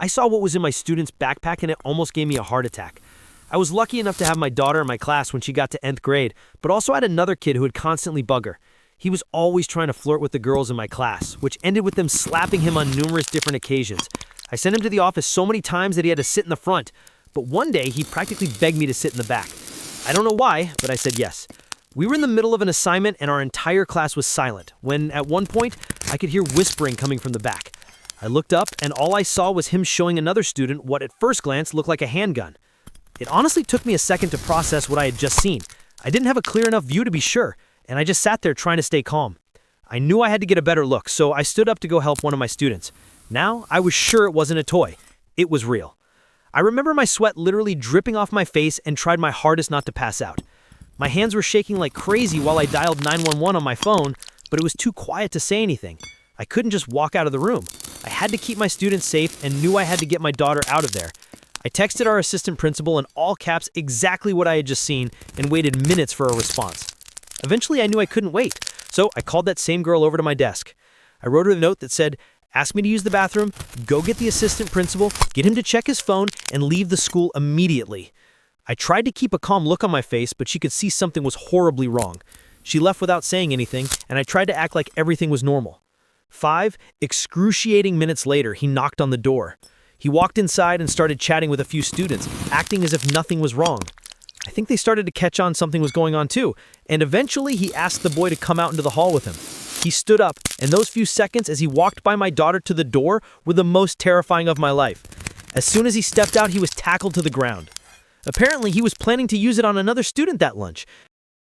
I saw what was in my student's backpack and it almost gave me a heart attack. I was lucky enough to have my daughter in my class when she got to nth grade, but also had another kid who would constantly bug her. He was always trying to flirt with the girls in my class, which ended with them slapping him on numerous different occasions. I sent him to the office so many times that he had to sit in the front, but one day he practically begged me to sit in the back. I don't know why, but I said yes. We were in the middle of an assignment and our entire class was silent, when at one point I could hear whispering coming from the back. I looked up and all I saw was him showing another student what at first glance looked like a handgun. It honestly took me a second to process what I had just seen. I didn't have a clear enough view to be sure, and I just sat there trying to stay calm. I knew I had to get a better look, so I stood up to go help one of my students. Now, I was sure it wasn't a toy. It was real. I remember my sweat literally dripping off my face and tried my hardest not to pass out. My hands were shaking like crazy while I dialed 911 on my phone, but it was too quiet to say anything. I couldn't just walk out of the room. I had to keep my students safe and knew I had to get my daughter out of there. I texted our assistant principal in all caps exactly what I had just seen and waited minutes for a response. Eventually, I knew I couldn't wait, so I called that same girl over to my desk. I wrote her a note that said, "Ask me to use the bathroom, go get the assistant principal, get him to check his phone, and leave the school immediately." I tried to keep a calm look on my face, but she could see something was horribly wrong. She left without saying anything, and I tried to act like everything was normal. 5 excruciating minutes later, he knocked on the door. He walked inside and started chatting with a few students, acting as if nothing was wrong. I think they started to catch on something was going on too, and eventually he asked the boy to come out into the hall with him. He stood up, and those few seconds as he walked by my daughter to the door were the most terrifying of my life. As soon as he stepped out, he was tackled to the ground. Apparently, he was planning to use it on another student that lunch,